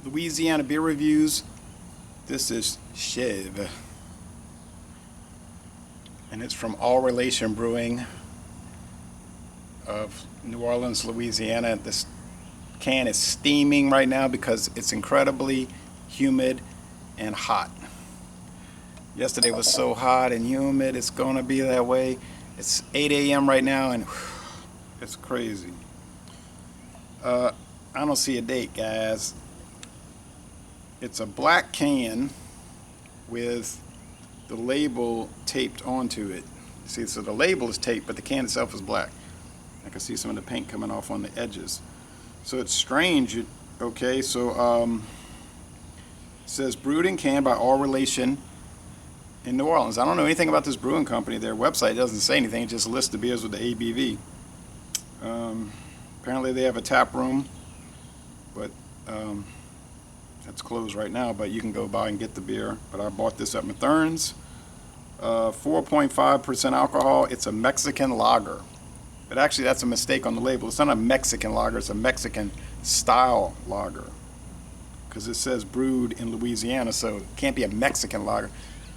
Louisiana beer reviews. This is Cheve, and it's from All Relation Brewing of New Orleans, Louisiana. This can is steaming right now because it's incredibly humid and hot. Yesterday was so hot and humid, it's gonna be that way. It's 8 a.m. right now and it's crazy. I don't see a date, guys. It's a black can with the label taped onto it. See, so the label is taped, but the can itself is black. I can see some of the paint coming off on the edges. So it's strange. Okay, so it says brewed in can by All Relation in New Orleans. I don't know anything about this brewing company. Their website doesn't say anything. It just lists the beers with the ABV. Apparently they have a tap room, but that's closed right now, but you can go by and get the beer. But I bought this at Mathern's. 4.5% alcohol. It's a Mexican lager. But actually that's a mistake on the label. It's not a Mexican lager, it's a Mexican style lager. Because it says brewed in Louisiana, so it can't be a Mexican lager.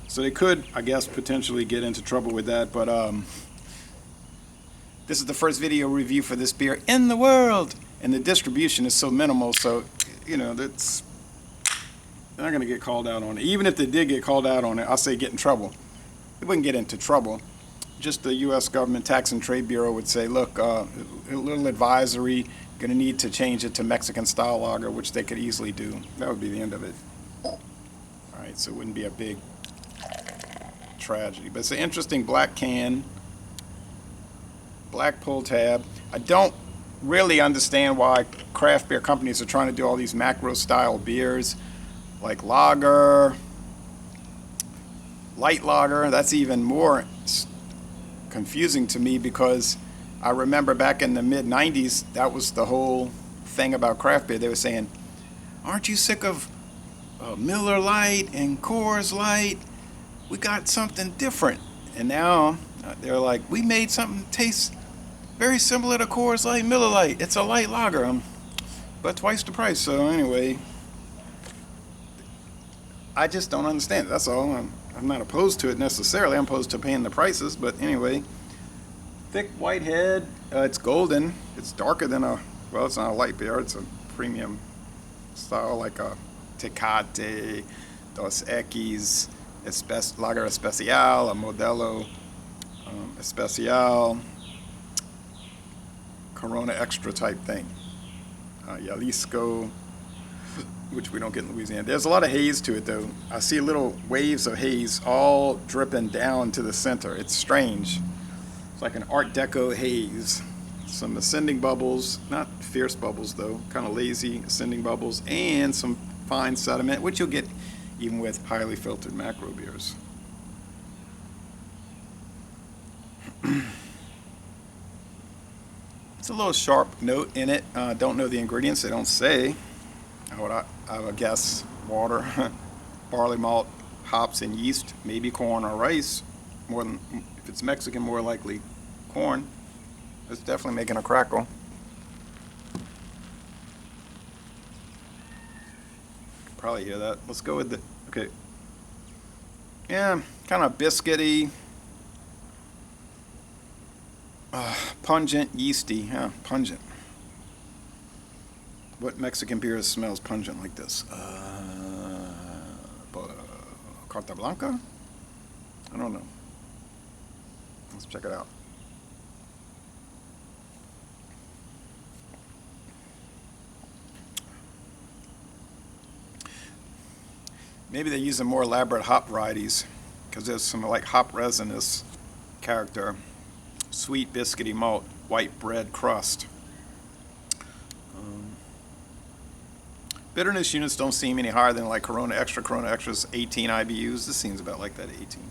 So they could, I guess, potentially get into trouble with that, but this is the first video review for this beer in the world. And the distribution is so minimal, so, you know, they're not going to get called out on it. Even if they did get called out on it, I'll say get in trouble. They wouldn't get into trouble. Just the U.S. government Tax and Trade Bureau would say, look, a little advisory, going to need to change it to Mexican style lager, which they could easily do. That would be the end of it. All right, so it wouldn't be a big tragedy. But it's an interesting black can, black pull tab. I don't really understand why craft beer companies are trying to do all these macro style beers like lager, light lager. That's even more confusing to me because I remember back in the mid-90s, that was the whole thing about craft beer. They were saying, aren't you sick of Miller Lite and Coors Light? We got something different. And now they're like, we made something taste very similar to Coors Light, Miller Lite. It's a light lager, but twice the price. So anyway, I just don't understand it. That's all. I'm not opposed to it necessarily. I'm opposed to paying the prices, but anyway. Thick white head. It's golden. It's darker than well, it's not a light beer. It's a premium style like a Tecate, Dos Equis, Lager Especial, a Modelo Especial, Corona Extra type thing. Jalisco, which we don't get in Louisiana. There's a lot of haze to it, though. I see little waves of haze all dripping down to the center. It's strange. It's like an Art Deco haze. Some ascending bubbles, not fierce bubbles, though. Kind of lazy ascending bubbles, and some fine sediment, which you'll get even with highly filtered macro beers. It's a little sharp note in it. Don't know the ingredients. They don't say. I would guess water, barley malt, hops, and yeast. Maybe corn or rice. More than if it's Mexican, more likely corn. It's definitely making a crackle. Probably hear that. Let's go with the okay. Yeah, kind of biscuity. Pungent, yeasty, yeah, pungent. What Mexican beer smells pungent like this? Carta Blanca? I don't know. Let's check it out. Maybe they use a more elaborate hop varieties because there's some like hop resinous character. Sweet biscuity malt, white bread crust. Bitterness units don't seem any higher than like Corona Extra. Corona Extra's 18 IBUs. This seems about like that, 18.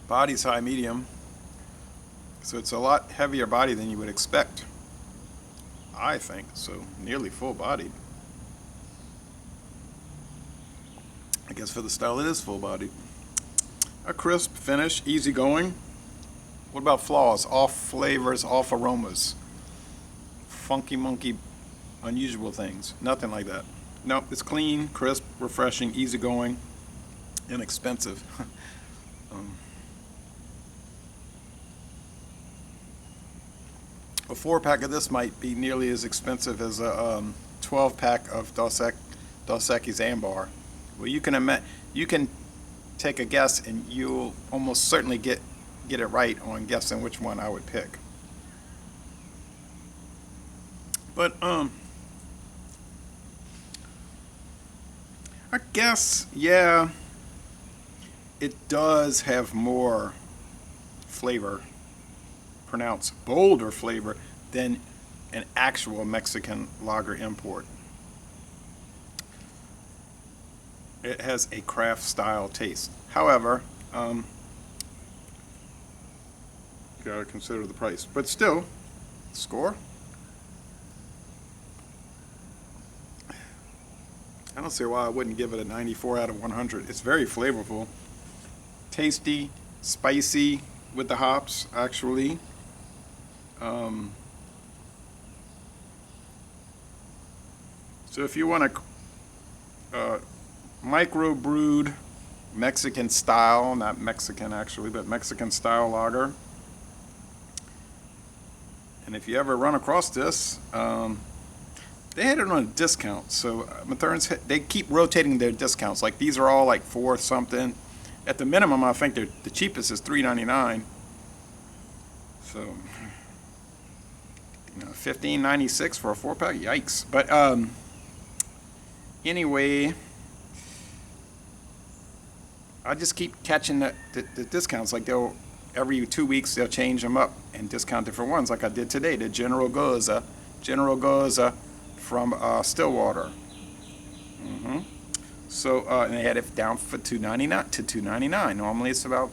Body's high medium, so it's a lot heavier body than you would expect, I think. So nearly full bodied. I guess for the style it is full bodied. A crisp finish, easy going. What about flaws? Off flavors, off aromas. Funky monkey unusual things. Nothing like that. Nope, it's clean, crisp, refreshing, easygoing, inexpensive. um, a 4-pack of this might be nearly as expensive as a 12-pack of Dos Equis Ambar. Well, you can take a guess, and you'll almost certainly get it right on guessing which one I would pick. But I guess, yeah, it does have more flavor, pronounced bolder flavor, than an actual Mexican lager import. It has a craft style taste. However, you gotta consider the price. But still, score. I don't see why I wouldn't give it a 94 out of 100. It's very flavorful, tasty, spicy with the hops, actually. So if you want a micro brewed Mexican style, not Mexican actually, but Mexican style lager, and if you ever run across this, they had it on a discount. So Mathern's, they keep rotating their discounts. Like these are all like 4 something. At the minimum, I think the cheapest is $3.99. So, you know, $15.96 for a 4-pack. Yikes! But anyway, I just keep catching the discounts. Like they'll every 2 weeks they'll change them up and discount different ones. Like I did today, the General Goza from Stillwater. So and they had it down for $2.99 to $2.99. Normally it's about,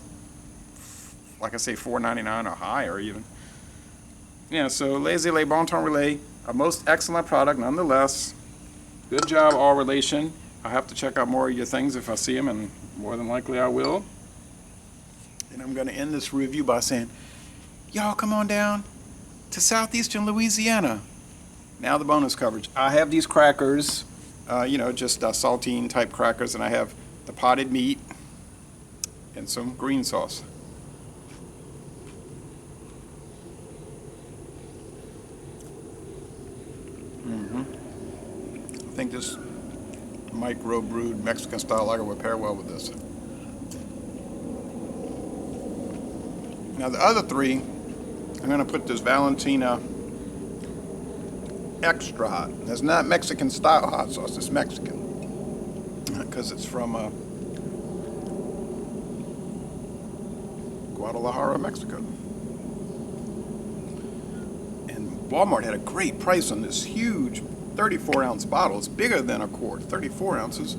like I say, $4.99 or higher even. Yeah. So Lazy Lay Bon Ton Relais, a most excellent product nonetheless. Good job, All Relation. I have to check out more of your things if I see them, and more than likely I will. And I'm going to end this review by saying, y'all come on down to southeastern Louisiana. Now the bonus coverage. I have these crackers, just saltine type crackers, and I have the potted meat and some green sauce. I think this micro brewed Mexican style lager would pair well with this. Now the other 3, I'm going to put this Valentina extra hot. It's not Mexican style hot sauce, it's Mexican because it's from Guadalajara, Mexico. And Walmart had a great price on this huge 34-ounce bottle. It's bigger than a quart, 34 ounces.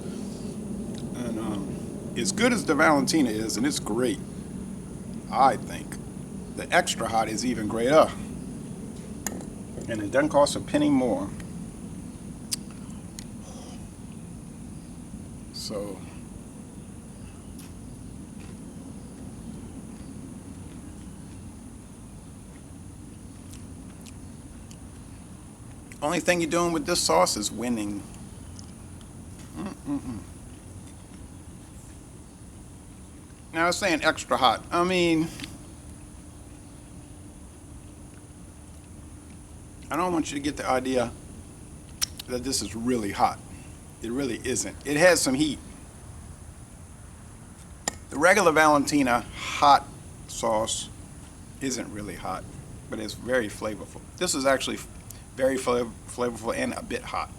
And as good as the Valentina is, and it's great, I think the extra hot is even greater. And it doesn't cost a penny more. So, only thing you're doing with this sauce is winning. Now I was saying extra hot. I mean, I don't want you to get the idea that this is really hot. It really isn't. It has some heat. The regular Valentina hot sauce isn't really hot, but it's very flavorful. This is actually very flavorful and a bit hot.